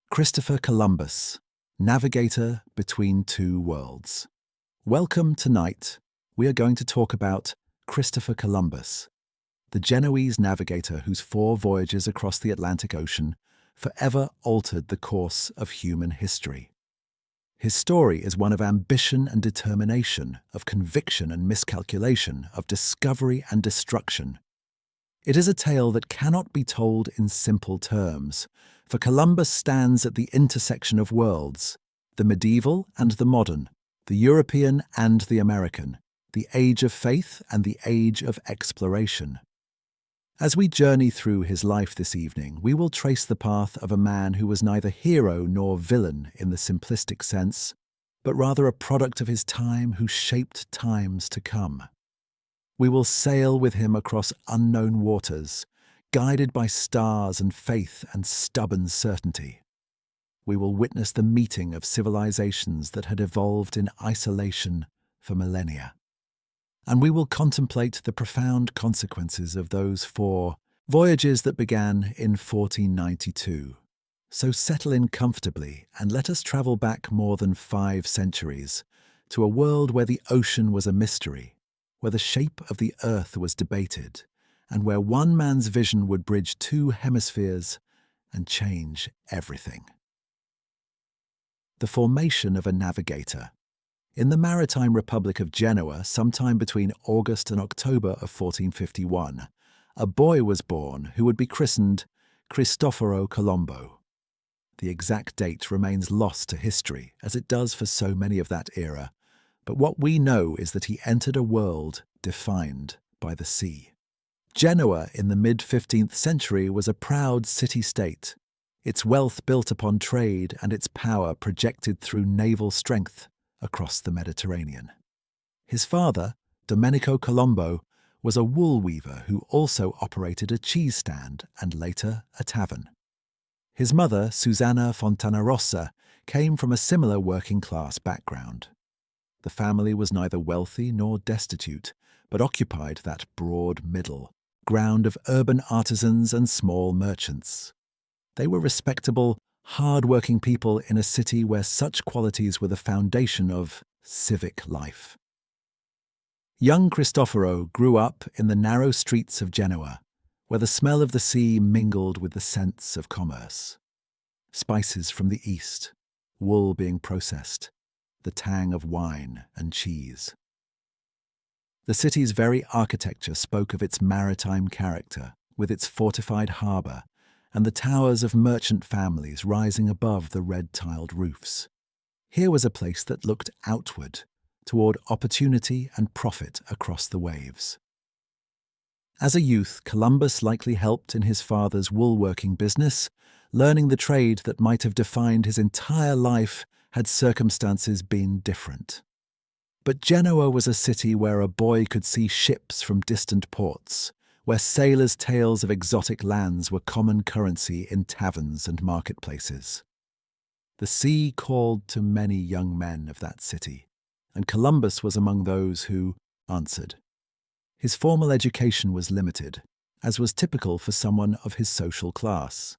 Christopher Columbus, Navigator between two worlds. Welcome. Tonight, we are going to talk about Christopher Columbus, the Genoese navigator whose 4 voyages across the Atlantic Ocean forever altered the course of human history. His story is one of ambition and determination, of conviction and miscalculation, of discovery and destruction. It is a tale that cannot be told in simple terms, for Columbus stands at the intersection of worlds, the medieval and the modern, the European and the American, the age of faith and the age of exploration. As we journey through his life this evening, we will trace the path of a man who was neither hero nor villain in the simplistic sense, but rather a product of his time who shaped times to come. We will sail with him across unknown waters, guided by stars and faith and stubborn certainty. We will witness the meeting of civilizations that had evolved in isolation for millennia. And we will contemplate the profound consequences of those 4 voyages that began in 1492. So settle in comfortably and let us travel back more than 5 centuries to a world where the ocean was a mystery, where the shape of the earth was debated, and where one man's vision would bridge 2 hemispheres and change everything. The formation of a navigator. In the maritime Republic of Genoa, sometime between August and October of 1451, a boy was born who would be christened Cristoforo Colombo. The exact date remains lost to history, as it does for so many of that era, but what we know is that he entered a world defined by the sea. Genoa in the mid-15th century was a proud city-state, its wealth built upon trade and its power projected through naval strength across the Mediterranean. His father, Domenico Colombo, was a wool weaver who also operated a cheese stand and later a tavern. His mother, Susanna Fontanarossa, came from a similar working-class background. The family was neither wealthy nor destitute, but occupied that broad middle ground of urban artisans and small merchants. They were respectable, hard-working people in a city where such qualities were the foundation of civic life. Young Cristoforo grew up in the narrow streets of Genoa, where the smell of the sea mingled with the scents of commerce. Spices from the east, wool being processed, the tang of wine and cheese. The city's very architecture spoke of its maritime character, with its fortified harbour and the towers of merchant families rising above the red-tiled roofs. Here was a place that looked outward, toward opportunity and profit across the waves. As a youth, Columbus likely helped in his father's woolworking business, learning the trade that might have defined his entire life had circumstances been different. But Genoa was a city where a boy could see ships from distant ports, where sailors' tales of exotic lands were common currency in taverns and marketplaces. The sea called to many young men of that city, and Columbus was among those who answered. His formal education was limited, as was typical for someone of his social class.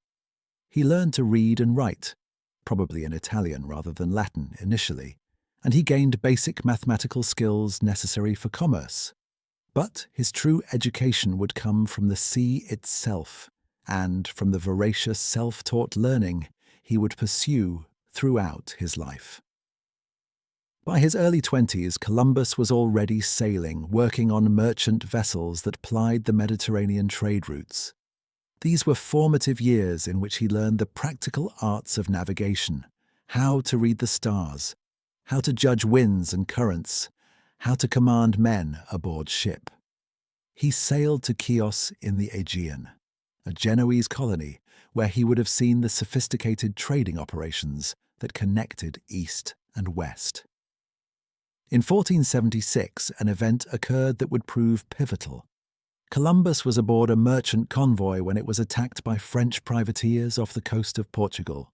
He learned to read and write, probably in Italian rather than Latin initially, and he gained basic mathematical skills necessary for commerce. But his true education would come from the sea itself, and from the voracious self-taught learning he would pursue throughout his life. By his early 20s, Columbus was already sailing, working on merchant vessels that plied the Mediterranean trade routes. These were formative years in which he learned the practical arts of navigation, how to read the stars, how to judge winds and currents, how to command men aboard ship. He sailed to Chios in the Aegean, a Genoese colony where he would have seen the sophisticated trading operations that connected east and west. In 1476, an event occurred that would prove pivotal. Columbus was aboard a merchant convoy when it was attacked by French privateers off the coast of Portugal.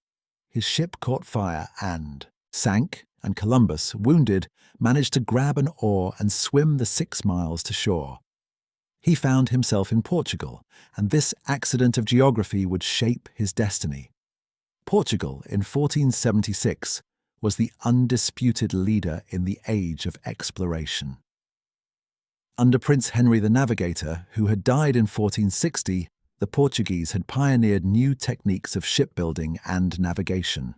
His ship caught fire and sank, and Columbus, wounded, managed to grab an oar and swim the 6 miles to shore. He found himself in Portugal, and this accident of geography would shape his destiny. Portugal in 1476 was the undisputed leader in the age of exploration. Under Prince Henry the Navigator, who had died in 1460, the Portuguese had pioneered new techniques of shipbuilding and navigation.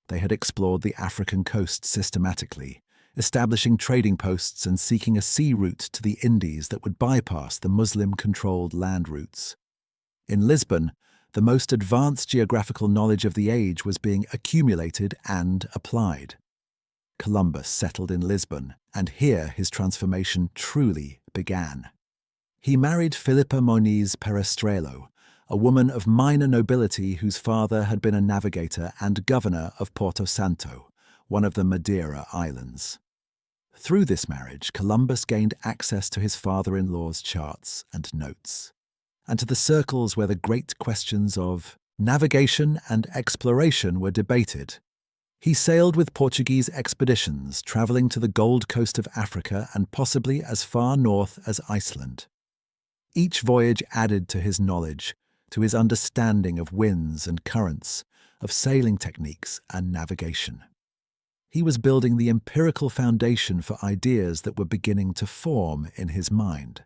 They had explored the African coast systematically, establishing trading posts and seeking a sea route to the Indies that would bypass the Muslim-controlled land routes. In Lisbon, the most advanced geographical knowledge of the age was being accumulated and applied. Columbus settled in Lisbon, and here his transformation truly began. He married Filipa Moniz Perestrelo, a woman of minor nobility whose father had been a navigator and governor of Porto Santo, one of the Madeira Islands. Through this marriage, Columbus gained access to his father-in-law's charts and notes, and to the circles where the great questions of navigation and exploration were debated. He sailed with Portuguese expeditions, traveling to the Gold Coast of Africa and possibly as far north as Iceland. Each voyage added to his knowledge, to his understanding of winds and currents, of sailing techniques and navigation. He was building the empirical foundation for ideas that were beginning to form in his mind.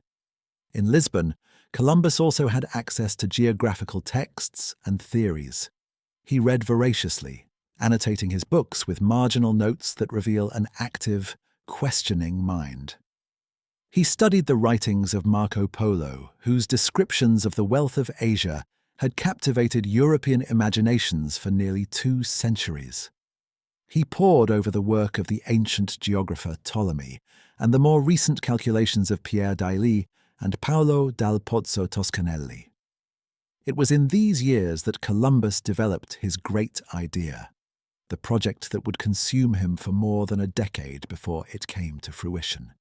In Lisbon, Columbus also had access to geographical texts and theories. He read voraciously, annotating his books with marginal notes that reveal an active, questioning mind. He studied the writings of Marco Polo, whose descriptions of the wealth of Asia had captivated European imaginations for nearly 2 centuries. He pored over the work of the ancient geographer Ptolemy and the more recent calculations of Pierre Dailly and Paolo dal Pozzo Toscanelli. It was in these years that Columbus developed his great idea, the project that would consume him for more than a decade before it came to fruition.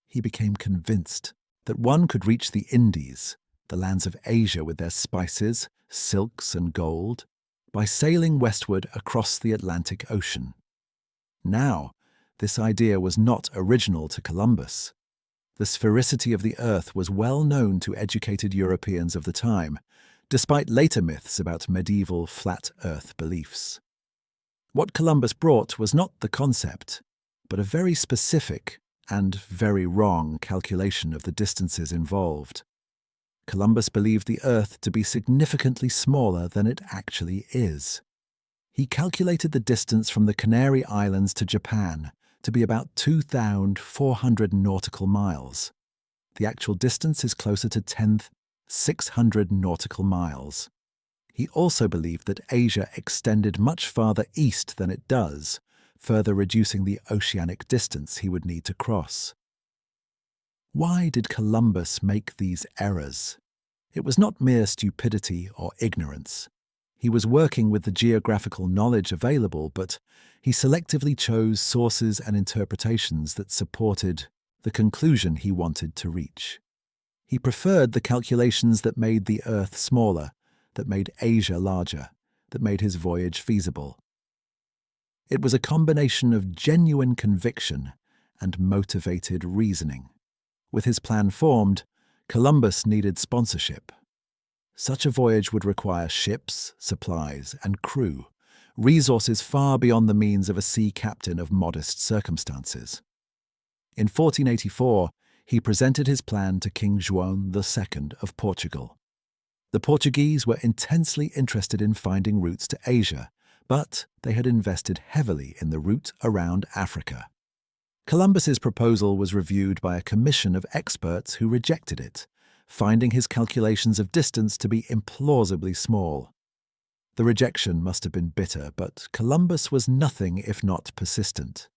He became convinced that one could reach the Indies, the lands of Asia with their spices, silks and gold, by sailing westward across the Atlantic Ocean. Now, this idea was not original to Columbus. The sphericity of the Earth was well known to educated Europeans of the time, despite later myths about medieval flat Earth beliefs. What Columbus brought was not the concept, but a very specific and very wrong calculation of the distances involved. Columbus believed the Earth to be significantly smaller than it actually is. He calculated the distance from the Canary Islands to Japan to be about 2,400 nautical miles. The actual distance is closer to 10,600 nautical miles. He also believed that Asia extended much farther east than it does, further reducing the oceanic distance he would need to cross. Why did Columbus make these errors? It was not mere stupidity or ignorance. He was working with the geographical knowledge available, but he selectively chose sources and interpretations that supported the conclusion he wanted to reach. He preferred the calculations that made the Earth smaller, that made Asia larger, that made his voyage feasible. It was a combination of genuine conviction and motivated reasoning. With his plan formed, Columbus needed sponsorship. Such a voyage would require ships, supplies, and crew, resources far beyond the means of a sea captain of modest circumstances. In 1484, he presented his plan to King João II of Portugal. The Portuguese were intensely interested in finding routes to Asia, but they had invested heavily in the route around Africa. Columbus's proposal was reviewed by a commission of experts who rejected it, finding his calculations of distance to be implausibly small. The rejection must have been bitter, but Columbus was nothing if not persistent.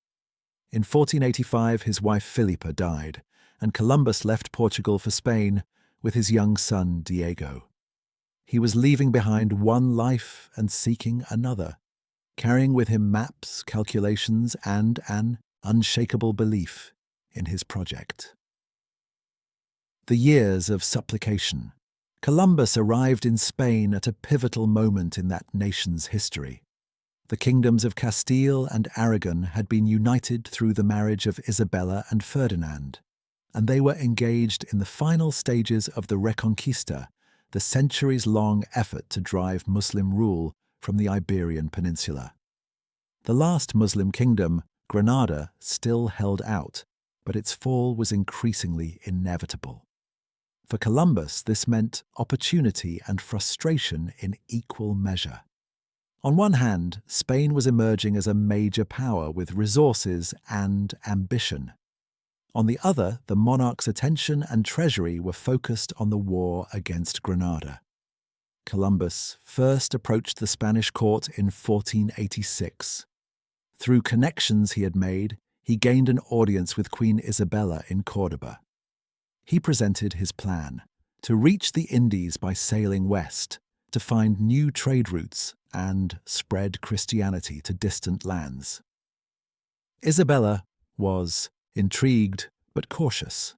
In 1485, his wife Filipa died, and Columbus left Portugal for Spain with his young son Diego. He was leaving behind one life and seeking another, carrying with him maps, calculations, and an unshakable belief in his project. The years of supplication. Columbus arrived in Spain at a pivotal moment in that nation's history. The kingdoms of Castile and Aragon had been united through the marriage of Isabella and Ferdinand, and they were engaged in the final stages of the Reconquista, the centuries-long effort to drive Muslim rule from the Iberian Peninsula. The last Muslim kingdom, Granada, still held out, but its fall was increasingly inevitable. For Columbus, this meant opportunity and frustration in equal measure. On one hand, Spain was emerging as a major power with resources and ambition. On the other, the monarch's attention and treasury were focused on the war against Granada. Columbus first approached the Spanish court in 1486. Through connections he had made, he gained an audience with Queen Isabella in Córdoba. He presented his plan to reach the Indies by sailing west, to find new trade routes and spread Christianity to distant lands. Isabella was intrigued but cautious.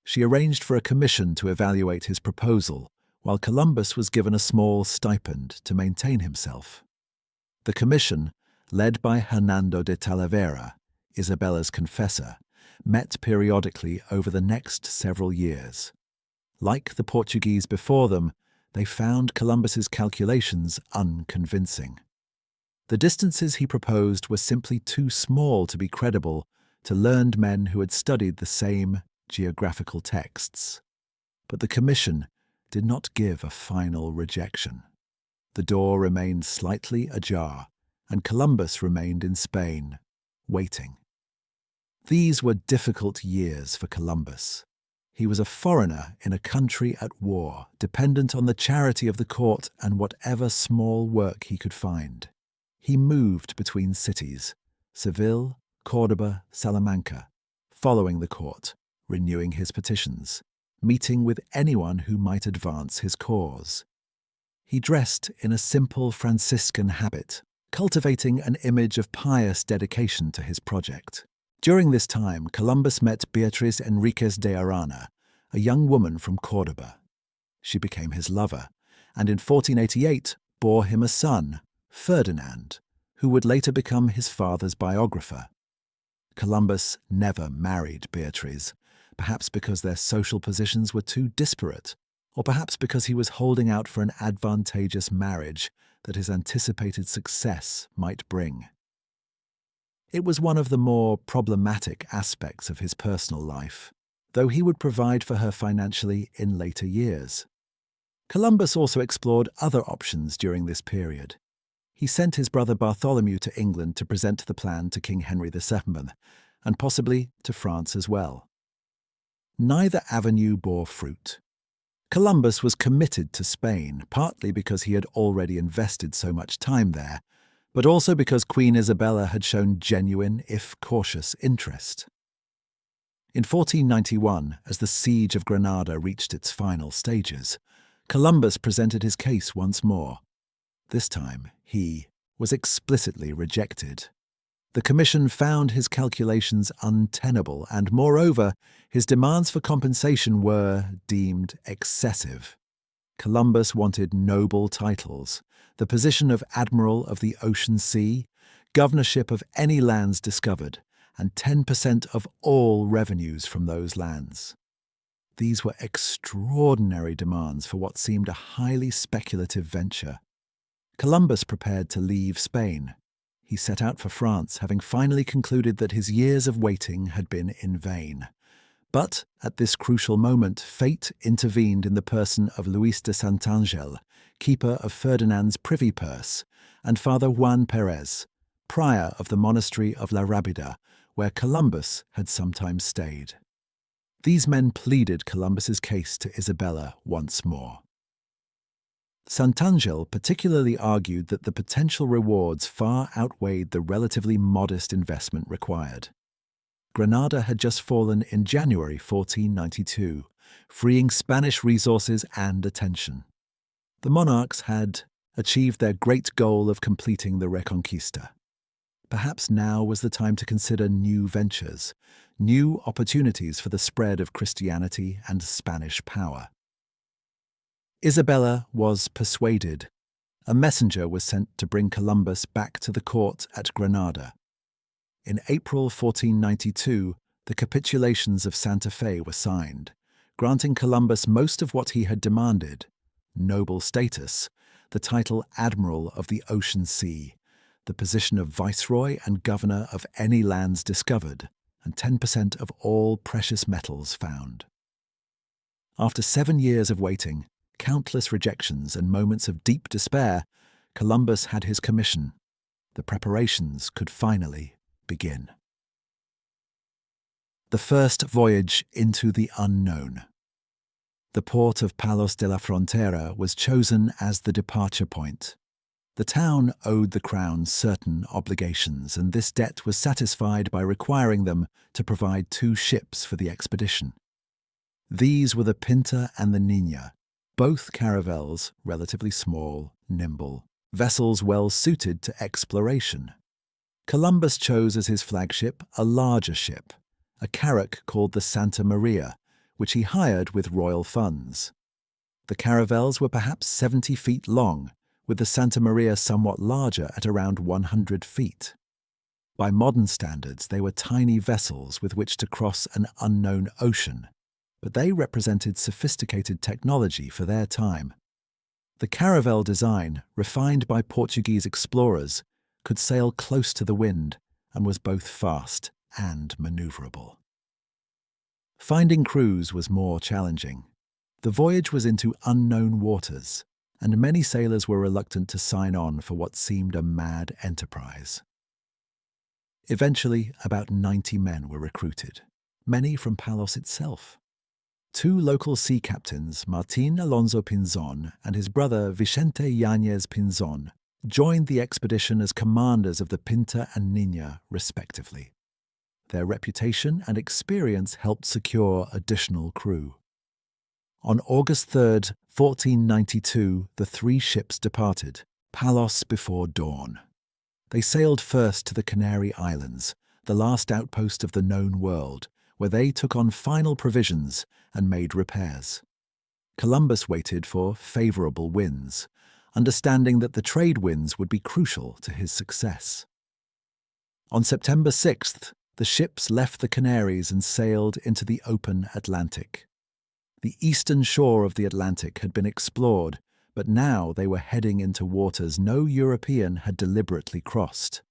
She arranged for a commission to evaluate his proposal, while Columbus was given a small stipend to maintain himself. The commission, led by Hernando de Talavera, Isabella's confessor, met periodically over the next several years. Like the Portuguese before them, they found Columbus's calculations unconvincing. The distances he proposed were simply too small to be credible to learned men who had studied the same geographical texts. But the commission did not give a final rejection. The door remained slightly ajar, and Columbus remained in Spain, waiting. These were difficult years for Columbus. He was a foreigner in a country at war, dependent on the charity of the court and whatever small work he could find. He moved between cities, Seville, Córdoba, Salamanca, following the court, renewing his petitions, meeting with anyone who might advance his cause. He dressed in a simple Franciscan habit, cultivating an image of pious dedication to his project. During this time, Columbus met Beatriz Enriquez de Arana, a young woman from Córdoba. She became his lover, and in 1488 bore him a son, Ferdinand, who would later become his father's biographer. Columbus never married Beatriz, perhaps because their social positions were too disparate, or perhaps because he was holding out for an advantageous marriage that his anticipated success might bring. It was one of the more problematic aspects of his personal life, though he would provide for her financially in later years. Columbus also explored other options during this period. He sent his brother Bartholomew to England to present the plan to King Henry II, and possibly to France as well. Neither avenue bore fruit. Columbus was committed to Spain, partly because he had already invested so much time there, but also because Queen Isabella had shown genuine, if cautious, interest. In 1491, as the siege of Granada reached its final stages, Columbus presented his case once more. This time, he was explicitly rejected. The commission found his calculations untenable, and moreover, his demands for compensation were deemed excessive. Columbus wanted noble titles, the position of Admiral of the Ocean Sea, governorship of any lands discovered, and 10% of all revenues from those lands. These were extraordinary demands for what seemed a highly speculative venture. Columbus prepared to leave Spain. He set out for France, having finally concluded that his years of waiting had been in vain. But at this crucial moment, fate intervened in the person of Luis de Santangel, keeper of Ferdinand's privy purse, and Father Juan Perez, prior of the monastery of La Rábida, where Columbus had sometimes stayed. These men pleaded Columbus's case to Isabella once more. Santangel particularly argued that the potential rewards far outweighed the relatively modest investment required. Granada had just fallen in January 1492, freeing Spanish resources and attention. The monarchs had achieved their great goal of completing the Reconquista. Perhaps now was the time to consider new ventures, new opportunities for the spread of Christianity and Spanish power. Isabella was persuaded. A messenger was sent to bring Columbus back to the court at Granada. In April 1492, the capitulations of Santa Fe were signed, granting Columbus most of what he had demanded: noble status, the title Admiral of the Ocean Sea, the position of Viceroy and Governor of any lands discovered, and 10% of all precious metals found. After 7 years of waiting, countless rejections and moments of deep despair, Columbus had his commission. The preparations could finally begin. The first voyage into the unknown. The port of Palos de la Frontera was chosen as the departure point. The town owed the crown certain obligations, and this debt was satisfied by requiring them to provide 2 ships for the expedition. These were the Pinta and the Niña, both caravels, relatively small, nimble, vessels well suited to exploration. Columbus chose as his flagship a larger ship, a carrack called the Santa Maria, which he hired with royal funds. The caravels were perhaps 70 feet long, with the Santa Maria somewhat larger at around 100 feet. By modern standards, they were tiny vessels with which to cross an unknown ocean, but they represented sophisticated technology for their time. The caravel design, refined by Portuguese explorers, could sail close to the wind and was both fast and maneuverable. Finding crews was more challenging. The voyage was into unknown waters, and many sailors were reluctant to sign on for what seemed a mad enterprise. Eventually, about 90 men were recruited, many from Palos itself. 2 local sea captains, Martín Alonso Pinzón and his brother Vicente Yáñez Pinzón, joined the expedition as commanders of the Pinta and Niña, respectively. Their reputation and experience helped secure additional crew. On August 3, 1492, the 3 ships departed, Palos before dawn. They sailed first to the Canary Islands, the last outpost of the known world, where they took on final provisions and made repairs. Columbus waited for favorable winds, understanding that the trade winds would be crucial to his success. On September 6th, the ships left the Canaries and sailed into the open Atlantic. The eastern shore of the Atlantic had been explored, but now they were heading into waters no European had deliberately crossed.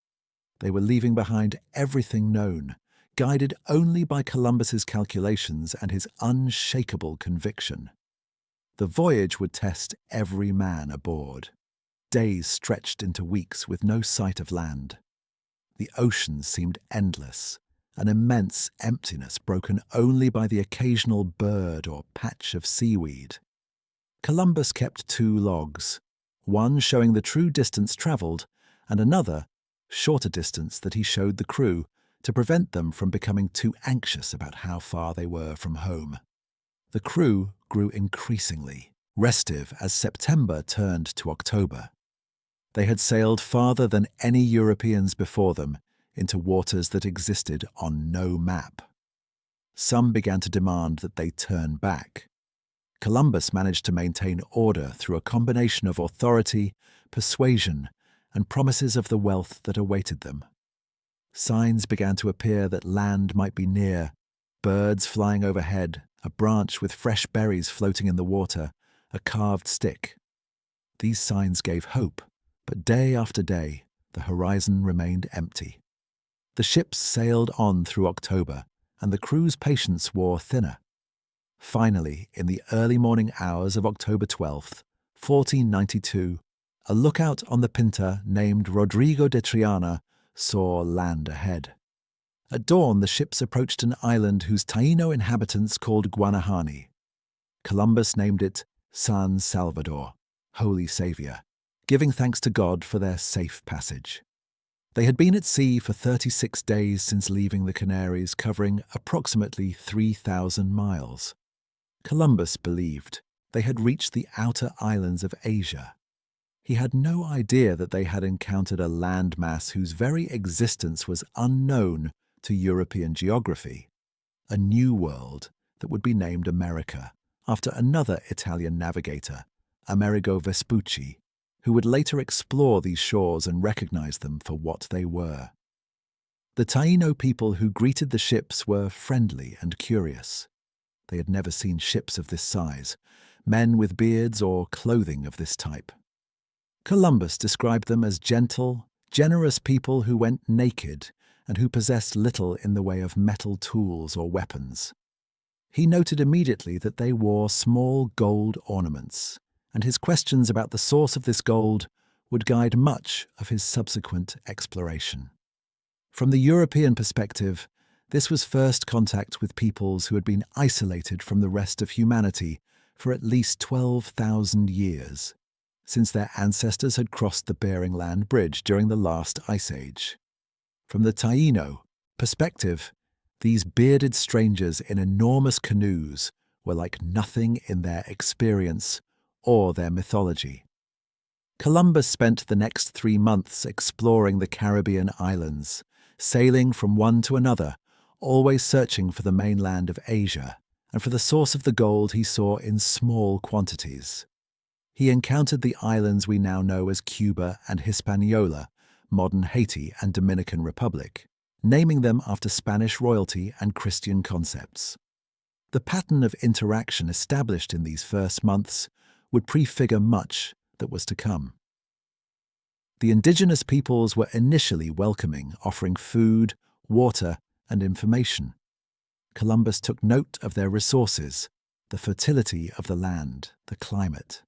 They were leaving behind everything known, guided only by Columbus's calculations and his unshakable conviction. The voyage would test every man aboard. Days stretched into weeks with no sight of land. The ocean seemed endless, an immense emptiness broken only by the occasional bird or patch of seaweed. Columbus kept 2 logs, one showing the true distance travelled, and another, shorter distance that he showed the crew, to prevent them from becoming too anxious about how far they were from home. The crew grew increasingly restive as September turned to October. They had sailed farther than any Europeans before them into waters that existed on no map. Some began to demand that they turn back. Columbus managed to maintain order through a combination of authority, persuasion, and promises of the wealth that awaited them. Signs began to appear that land might be near, birds flying overhead, a branch with fresh berries floating in the water, a carved stick. These signs gave hope, but day after day, the horizon remained empty. The ships sailed on through October, and the crew's patience wore thinner. Finally, in the early morning hours of October 12th, 1492, a lookout on the Pinta named Rodrigo de Triana saw land ahead. At dawn, the ships approached an island whose Taino inhabitants called Guanahani. Columbus named it San Salvador, Holy Saviour, giving thanks to God for their safe passage. They had been at sea for 36 days since leaving the Canaries, covering approximately 3,000 miles. Columbus believed they had reached the outer islands of Asia. He had no idea that they had encountered a landmass whose very existence was unknown to European geography, a new world that would be named America after another Italian navigator, Amerigo Vespucci, who would later explore these shores and recognize them for what they were. The Taino people who greeted the ships were friendly and curious. They had never seen ships of this size, men with beards or clothing of this type. Columbus described them as gentle, generous people who went naked and who possessed little in the way of metal tools or weapons. He noted immediately that they wore small gold ornaments, and his questions about the source of this gold would guide much of his subsequent exploration. From the European perspective, this was first contact with peoples who had been isolated from the rest of humanity for at least 12,000 years, since their ancestors had crossed the Bering Land Bridge during the last ice age. From the Taino perspective, these bearded strangers in enormous canoes were like nothing in their experience or their mythology. Columbus spent the next 3 months exploring the Caribbean islands, sailing from one to another, always searching for the mainland of Asia and for the source of the gold he saw in small quantities. He encountered the islands we now know as Cuba and Hispaniola, modern Haiti and Dominican Republic, naming them after Spanish royalty and Christian concepts. The pattern of interaction established in these first months would prefigure much that was to come. The indigenous peoples were initially welcoming, offering food, water, and information. Columbus took note of their resources, the fertility of the land, the climate.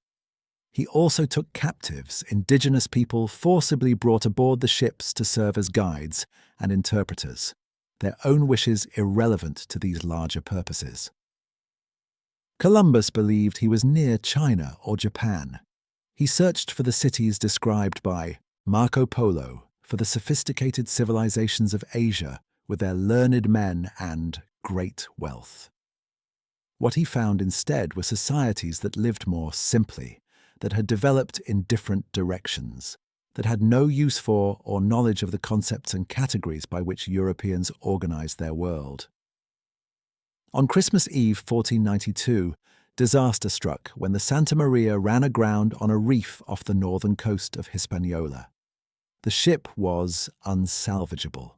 He also took captives, indigenous people forcibly brought aboard the ships to serve as guides and interpreters, their own wishes irrelevant to these larger purposes. Columbus believed he was near China or Japan. He searched for the cities described by Marco Polo, for the sophisticated civilizations of Asia with their learned men and great wealth. What he found instead were societies that lived more simply, that had developed in different directions, that had no use for or knowledge of the concepts and categories by which Europeans organized their world. On Christmas Eve 1492, disaster struck when the Santa Maria ran aground on a reef off the northern coast of Hispaniola. The ship was unsalvageable.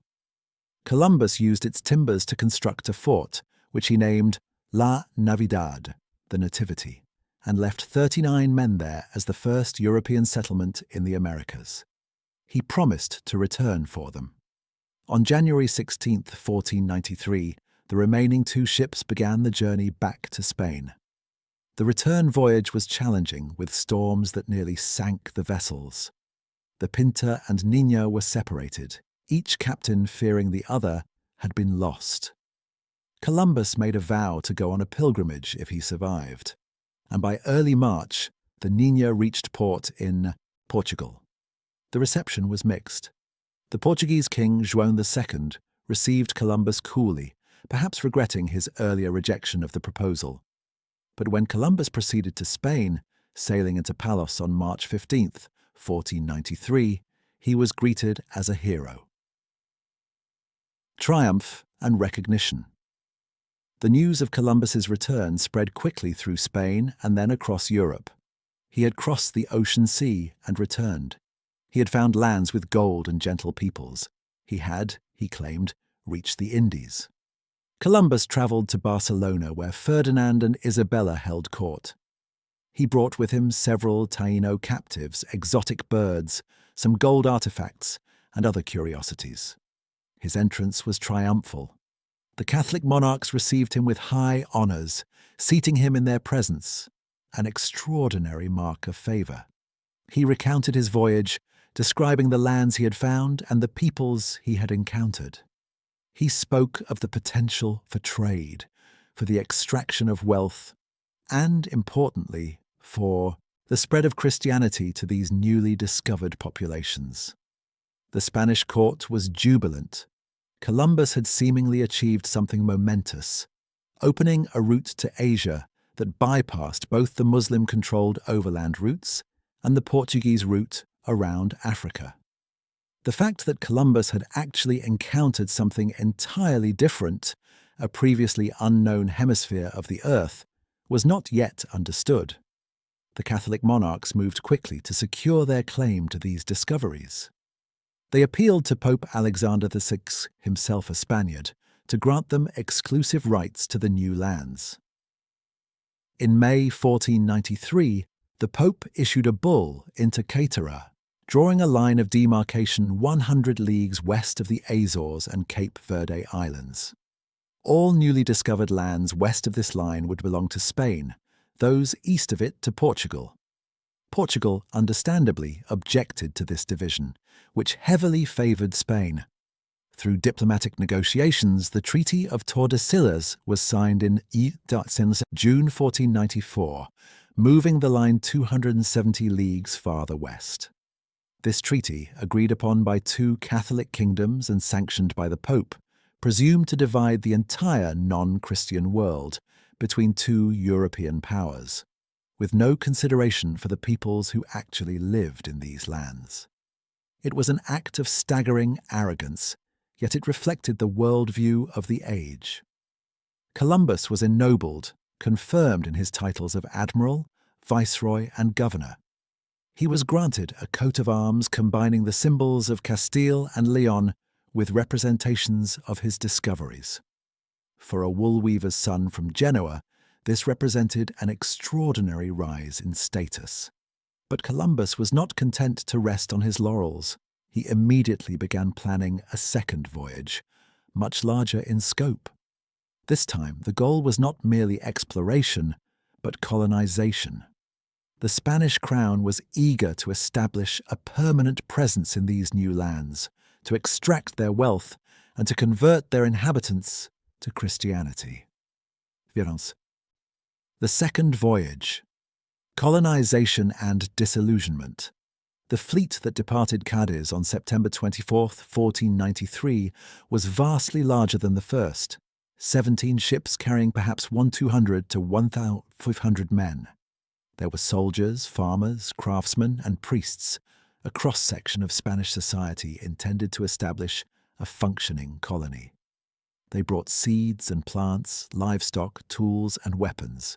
Columbus used its timbers to construct a fort, which he named La Navidad, the Nativity, and left 39 men there as the first European settlement in the Americas. He promised to return for them. On January 16, 1493, the remaining 2 ships began the journey back to Spain. The return voyage was challenging, with storms that nearly sank the vessels. The Pinta and Nina were separated, each captain fearing the other had been lost. Columbus made a vow to go on a pilgrimage if he survived, and by early March, the Nina reached port in Portugal. The reception was mixed. The Portuguese king, João II, received Columbus coolly, perhaps regretting his earlier rejection of the proposal. But when Columbus proceeded to Spain, sailing into Palos on March 15, 1493, he was greeted as a hero. Triumph and recognition. The news of Columbus's return spread quickly through Spain and then across Europe. He had crossed the ocean sea and returned. He had found lands with gold and gentle peoples. He had, he claimed, reached the Indies. Columbus travelled to Barcelona, where Ferdinand and Isabella held court. He brought with him several Taino captives, exotic birds, some gold artifacts, and other curiosities. His entrance was triumphal. The Catholic monarchs received him with high honours, seating him in their presence, an extraordinary mark of favour. He recounted his voyage, describing the lands he had found and the peoples he had encountered. He spoke of the potential for trade, for the extraction of wealth, and, importantly, for the spread of Christianity to these newly discovered populations. The Spanish court was jubilant. Columbus had seemingly achieved something momentous, opening a route to Asia that bypassed both the Muslim-controlled overland routes and the Portuguese route around Africa. The fact that Columbus had actually encountered something entirely different, a previously unknown hemisphere of the Earth, was not yet understood. The Catholic monarchs moved quickly to secure their claim to these discoveries. They appealed to Pope Alexander VI, himself a Spaniard, to grant them exclusive rights to the new lands. In May 1493, the Pope issued a bull Inter Caetera, drawing a line of demarcation 100 leagues west of the Azores and Cape Verde Islands. All newly discovered lands west of this line would belong to Spain, those east of it to Portugal. Portugal, understandably, objected to this division, which heavily favoured Spain. Through diplomatic negotiations, the Treaty of Tordesillas was signed in June 1494, moving the line 270 leagues farther west. This treaty, agreed upon by two Catholic kingdoms and sanctioned by the Pope, presumed to divide the entire non-Christian world between two European powers, with no consideration for the peoples who actually lived in these lands. It was an act of staggering arrogance, yet it reflected the worldview of the age. Columbus was ennobled, confirmed in his titles of admiral, viceroy, and governor. He was granted a coat of arms combining the symbols of Castile and Leon with representations of his discoveries. For a wool weaver's son from Genoa, this represented an extraordinary rise in status. But Columbus was not content to rest on his laurels. He immediately began planning a second voyage, much larger in scope. This time, the goal was not merely exploration, but colonization. The Spanish crown was eager to establish a permanent presence in these new lands, to extract their wealth, and to convert their inhabitants to Christianity. The second voyage. Colonization and disillusionment. The fleet that departed Cadiz on September 24, 1493, was vastly larger than the first, 17 ships carrying perhaps 200 to 1,500 men. There were soldiers, farmers, craftsmen, and priests, a cross-section of Spanish society intended to establish a functioning colony. They brought seeds and plants, livestock, tools, and weapons.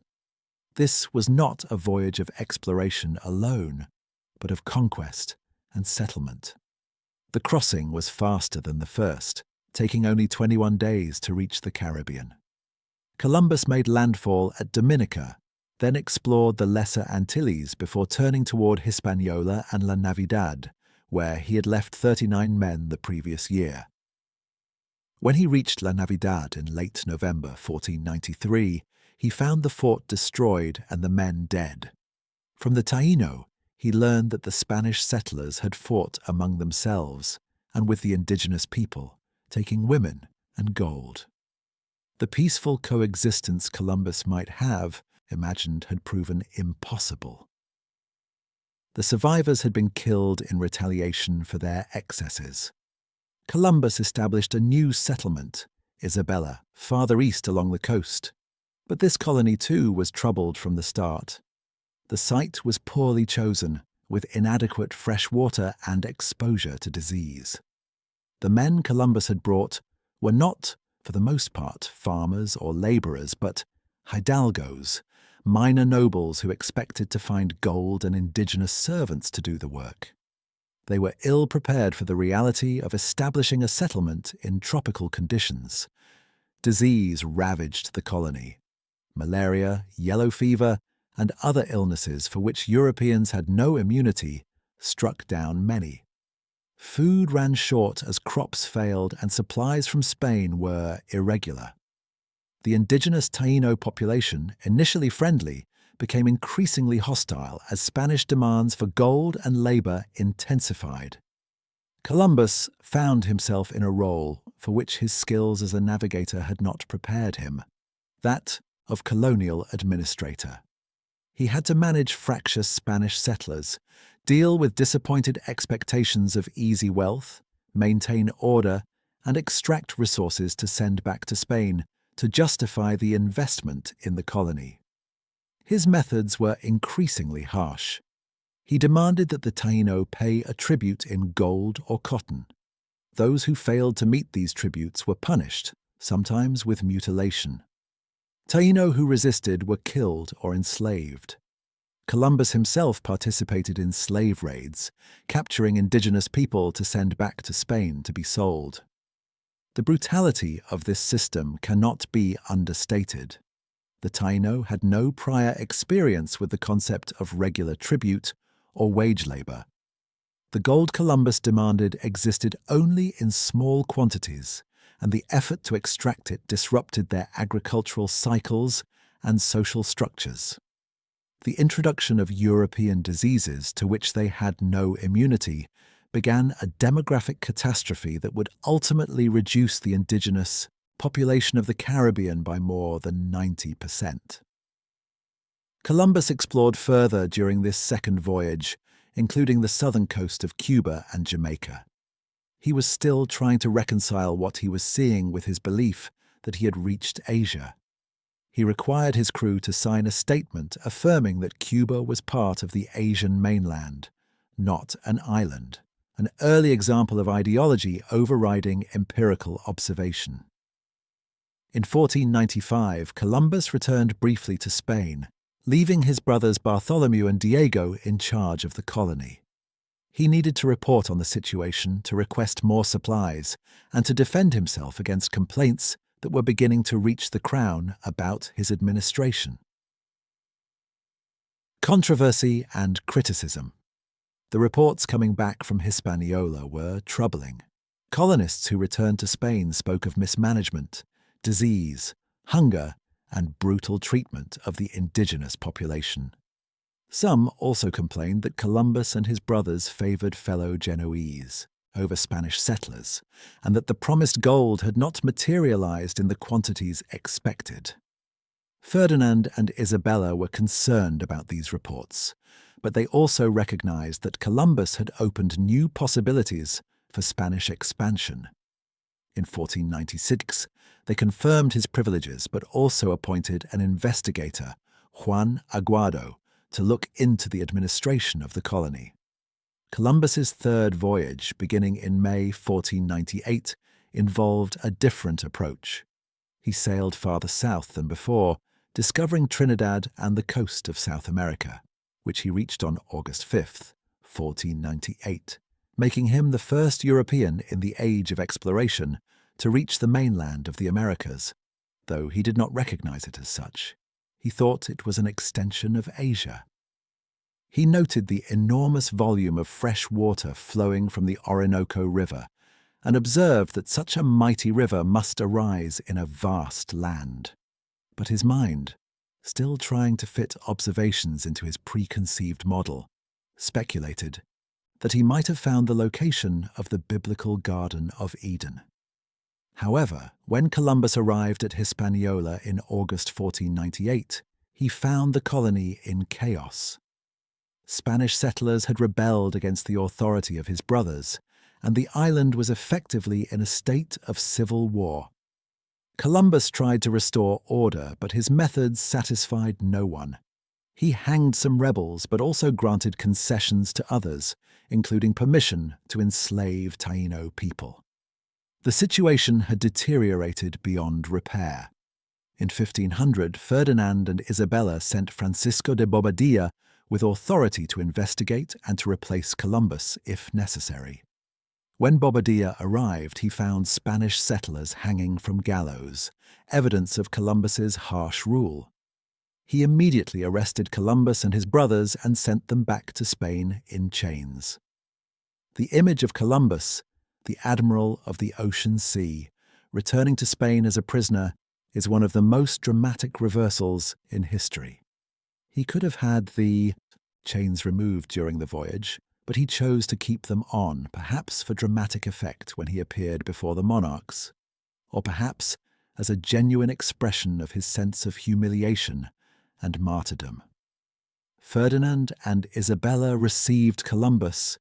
This was not a voyage of exploration alone, but of conquest and settlement. The crossing was faster than the first, taking only 21 days to reach the Caribbean. Columbus made landfall at Dominica, then explored the Lesser Antilles before turning toward Hispaniola and La Navidad, where he had left 39 men the previous year. When he reached La Navidad in late November 1493, he found the fort destroyed and the men dead. From the Taíno, he learned that the Spanish settlers had fought among themselves and with the indigenous people, taking women and gold. The peaceful coexistence Columbus might have imagined had proven impossible. The survivors had been killed in retaliation for their excesses. Columbus established a new settlement, Isabella, farther east along the coast. But this colony too was troubled from the start. The site was poorly chosen, with inadequate fresh water and exposure to disease. The men Columbus had brought were not, for the most part, farmers or labourers, but hidalgos, minor nobles who expected to find gold and indigenous servants to do the work. They were ill prepared for the reality of establishing a settlement in tropical conditions. Disease ravaged the colony. Malaria, yellow fever, and other illnesses for which Europeans had no immunity struck down many. Food ran short as crops failed and supplies from Spain were irregular. The indigenous Taíno population, initially friendly, became increasingly hostile as Spanish demands for gold and labor intensified. Columbus found himself in a role for which his skills as a navigator had not prepared him, that of colonial administrator. He had to manage fractious Spanish settlers, deal with disappointed expectations of easy wealth, maintain order, and extract resources to send back to Spain to justify the investment in the colony. His methods were increasingly harsh. He demanded that the Taíno pay a tribute in gold or cotton. Those who failed to meet these tributes were punished, sometimes with mutilation. Taíno who resisted were killed or enslaved. Columbus himself participated in slave raids, capturing indigenous people to send back to Spain to be sold. The brutality of this system cannot be understated. The Taino had no prior experience with the concept of regular tribute or wage labor. The gold Columbus demanded existed only in small quantities, and the effort to extract it disrupted their agricultural cycles and social structures. The introduction of European diseases to which they had no immunity began a demographic catastrophe that would ultimately reduce the indigenous population of the Caribbean by more than 90%. Columbus explored further during this second voyage, including the southern coast of Cuba and Jamaica. He was still trying to reconcile what he was seeing with his belief that he had reached Asia. He required his crew to sign a statement affirming that Cuba was part of the Asian mainland, not an island, an early example of ideology overriding empirical observation. In 1495, Columbus returned briefly to Spain, leaving his brothers Bartholomew and Diego in charge of the colony. He needed to report on the situation, to request more supplies, and to defend himself against complaints that were beginning to reach the crown about his administration. Controversy and criticism. The reports coming back from Hispaniola were troubling. Colonists who returned to Spain spoke of mismanagement, disease, hunger, and brutal treatment of the indigenous population. Some also complained that Columbus and his brothers favored fellow Genoese over Spanish settlers, and that the promised gold had not materialized in the quantities expected. Ferdinand and Isabella were concerned about these reports, but they also recognized that Columbus had opened new possibilities for Spanish expansion. In 1496, they confirmed his privileges but also appointed an investigator, Juan Aguado, to look into the administration of the colony. Columbus's third voyage, beginning in May 1498, involved a different approach. He sailed farther south than before, discovering Trinidad and the coast of South America, which he reached on August 5, 1498, making him the first European in the age of exploration to reach the mainland of the Americas, though he did not recognize it as such. He thought it was an extension of Asia. He noted the enormous volume of fresh water flowing from the Orinoco River and observed that such a mighty river must arise in a vast land. But his mind, still trying to fit observations into his preconceived model, speculated that he might have found the location of the biblical Garden of Eden. However, when Columbus arrived at Hispaniola in August 1498, he found the colony in chaos. Spanish settlers had rebelled against the authority of his brothers, and the island was effectively in a state of civil war. Columbus tried to restore order, but his methods satisfied no one. He hanged some rebels, but also granted concessions to others, including permission to enslave Taino people. The situation had deteriorated beyond repair. In 1500, Ferdinand and Isabella sent Francisco de Bobadilla with authority to investigate and to replace Columbus if necessary. When Bobadilla arrived, he found Spanish settlers hanging from gallows, evidence of Columbus's harsh rule. He immediately arrested Columbus and his brothers and sent them back to Spain in chains. The image of Columbus, the admiral of the ocean sea, returning to Spain as a prisoner, is one of the most dramatic reversals in history. He could have had the chains removed during the voyage, but he chose to keep them on, perhaps for dramatic effect when he appeared before the monarchs, or perhaps as a genuine expression of his sense of humiliation and martyrdom. Ferdinand and Isabella received Columbus,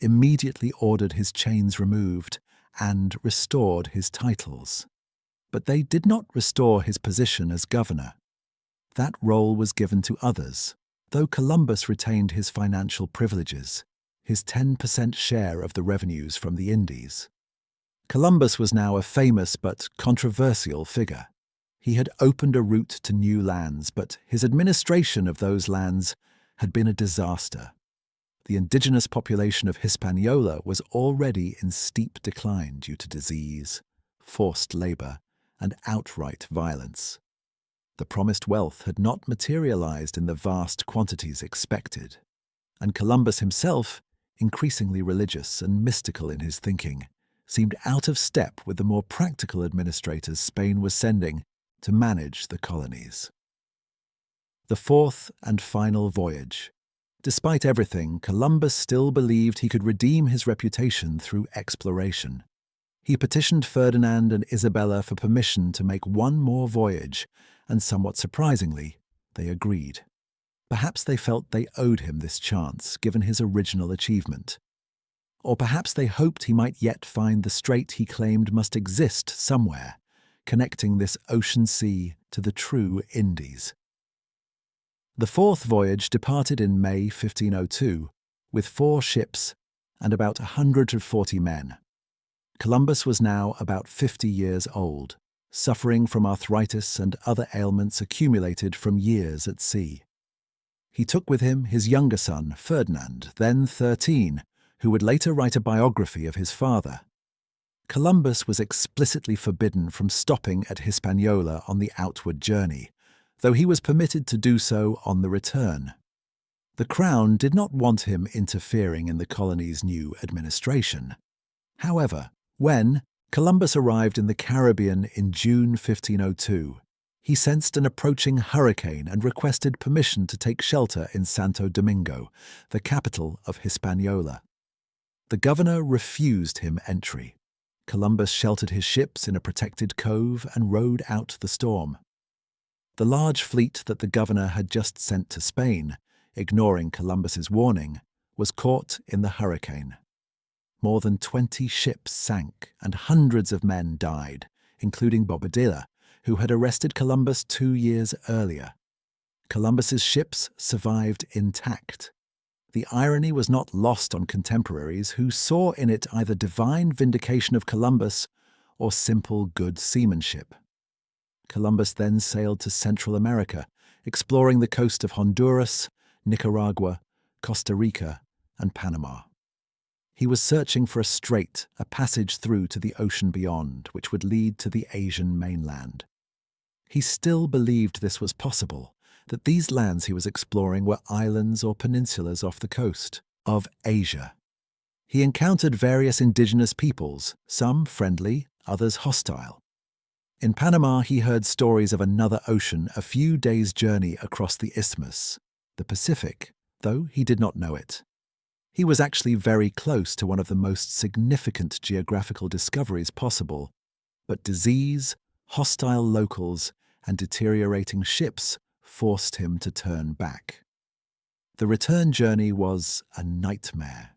immediately ordered his chains removed, and restored his titles. But they did not restore his position as governor. That role was given to others, though Columbus retained his financial privileges, his 10% share of the revenues from the Indies. Columbus was now a famous but controversial figure. He had opened a route to new lands, but his administration of those lands had been a disaster. The indigenous population of Hispaniola was already in steep decline due to disease, forced labor, and outright violence. The promised wealth had not materialized in the vast quantities expected, and Columbus himself, increasingly religious and mystical in his thinking, seemed out of step with the more practical administrators Spain was sending to manage the colonies. The fourth and final voyage. Despite everything, Columbus still believed he could redeem his reputation through exploration. He petitioned Ferdinand and Isabella for permission to make one more voyage, and somewhat surprisingly, they agreed. Perhaps they felt they owed him this chance, given his original achievement. Or perhaps they hoped he might yet find the strait he claimed must exist somewhere, connecting this ocean sea to the true Indies. The fourth voyage departed in May 1502, with 4 ships and about 140 men. Columbus was now about 50 years old, suffering from arthritis and other ailments accumulated from years at sea. He took with him his younger son, Ferdinand, then 13, who would later write a biography of his father. Columbus was explicitly forbidden from stopping at Hispaniola on the outward journey, though he was permitted to do so on the return. The Crown did not want him interfering in the colony's new administration. However, when Columbus arrived in the Caribbean in June 1502, he sensed an approaching hurricane and requested permission to take shelter in Santo Domingo, the capital of Hispaniola. The governor refused him entry. Columbus sheltered his ships in a protected cove and rode out the storm. The large fleet that the governor had just sent to Spain, ignoring Columbus's warning, was caught in the hurricane. More than 20 ships sank and hundreds of men died, including Bobadilla, who had arrested Columbus 2 years earlier. Columbus's ships survived intact. The irony was not lost on contemporaries who saw in it either divine vindication of Columbus or simple good seamanship. Columbus then sailed to Central America, exploring the coast of Honduras, Nicaragua, Costa Rica, and Panama. He was searching for a strait, a passage through to the ocean beyond, which would lead to the Asian mainland. He still believed this was possible, that these lands he was exploring were islands or peninsulas off the coast of Asia. He encountered various indigenous peoples, some friendly, others hostile. In Panama, he heard stories of another ocean a few days' journey across the isthmus, the Pacific, though he did not know it. He was actually very close to one of the most significant geographical discoveries possible, but disease, hostile locals, and deteriorating ships forced him to turn back. The return journey was a nightmare.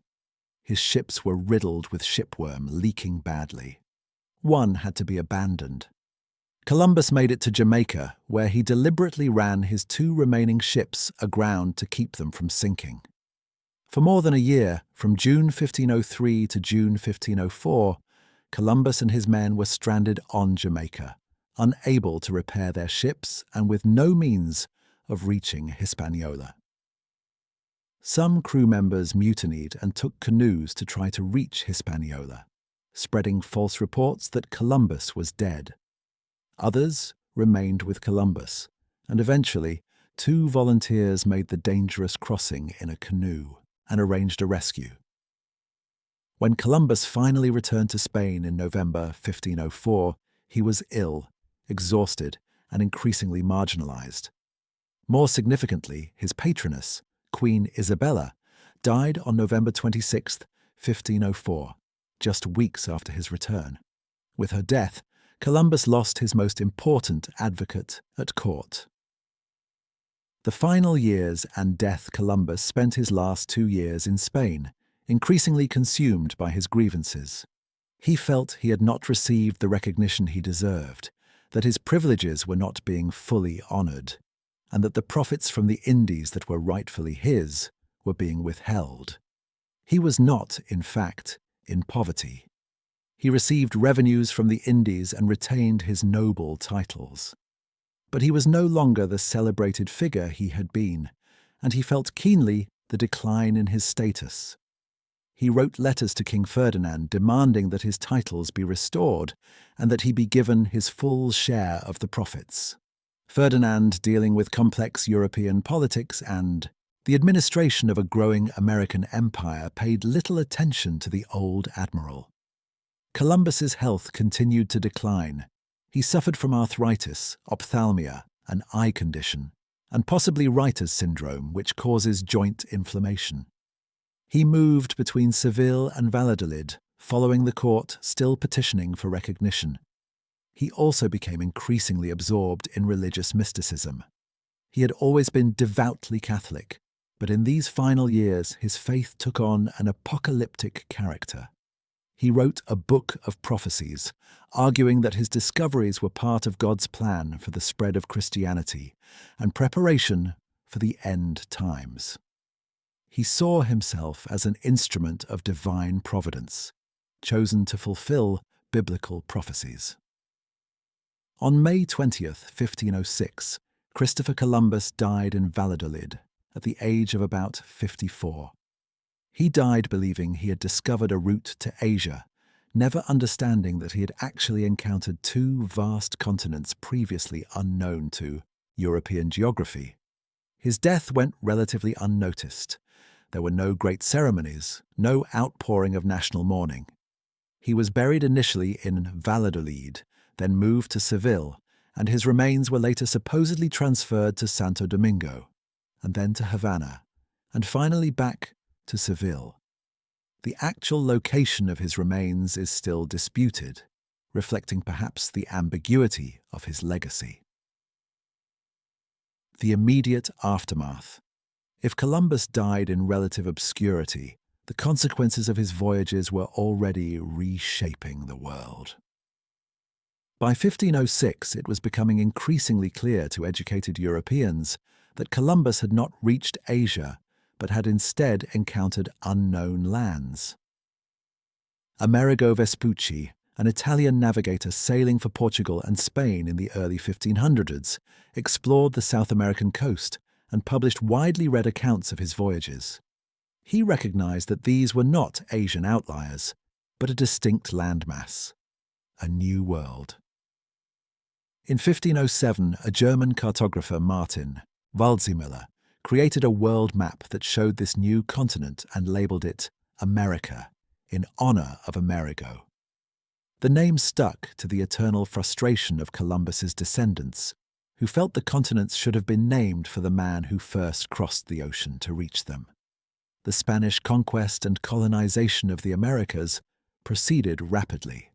His ships were riddled with shipworm, leaking badly. One had to be abandoned. Columbus made it to Jamaica, where he deliberately ran his 2 remaining ships aground to keep them from sinking. For more than a year, from June 1503 to June 1504, Columbus and his men were stranded on Jamaica, unable to repair their ships and with no means of reaching Hispaniola. Some crew members mutinied and took canoes to try to reach Hispaniola, spreading false reports that Columbus was dead. Others remained with Columbus, and eventually 2 volunteers made the dangerous crossing in a canoe and arranged a rescue. When Columbus finally returned to Spain in November 1504, he was ill, exhausted, and increasingly marginalized. More significantly, his patroness, Queen Isabella, died on November 26, 1504, just weeks after his return. With her death, Columbus lost his most important advocate at court. The final years and death Columbus spent his last 2 years in Spain, increasingly consumed by his grievances. He felt he had not received the recognition he deserved, that his privileges were not being fully honored, and that the profits from the Indies that were rightfully his were being withheld. He was not, in fact, in poverty. He received revenues from the Indies and retained his noble titles. But he was no longer the celebrated figure he had been, and he felt keenly the decline in his status. He wrote letters to King Ferdinand demanding that his titles be restored and that he be given his full share of the profits. Ferdinand dealing with complex European politics and the administration of a growing American empire paid little attention to the old admiral. Columbus's health continued to decline. He suffered from arthritis, ophthalmia, an eye condition, and possibly Reiter's syndrome, which causes joint inflammation. He moved between Seville and Valladolid, following the court still petitioning for recognition. He also became increasingly absorbed in religious mysticism. He had always been devoutly Catholic, but in these final years his faith took on an apocalyptic character. He wrote a book of prophecies, arguing that his discoveries were part of God's plan for the spread of Christianity and preparation for the end times. He saw himself as an instrument of divine providence, chosen to fulfill biblical prophecies. On May 20th, 1506, Christopher Columbus died in Valladolid at the age of about 54. He died believing he had discovered a route to Asia, never understanding that he had actually encountered two vast continents previously unknown to European geography. His death went relatively unnoticed. There were no great ceremonies, no outpouring of national mourning. He was buried initially in Valladolid, then moved to Seville, and his remains were later supposedly transferred to Santo Domingo, and then to Havana, and finally back to Seville. The actual location of his remains is still disputed, reflecting perhaps the ambiguity of his legacy. The immediate aftermath. If Columbus died in relative obscurity, the consequences of his voyages were already reshaping the world. By 1506, it was becoming increasingly clear to educated Europeans that Columbus had not reached Asia, but had instead encountered unknown lands. Amerigo Vespucci, an Italian navigator sailing for Portugal and Spain in the early 1500s, explored the South American coast and published widely read accounts of his voyages. He recognized that these were not Asian outliers, but a distinct landmass, a new world. In 1507, a German cartographer, Martin Waldseemüller, created a world map that showed this new continent and labeled it America, in honor of Amerigo. The name stuck to the eternal frustration of Columbus's descendants, who felt the continents should have been named for the man who first crossed the ocean to reach them. The Spanish conquest and colonization of the Americas proceeded rapidly.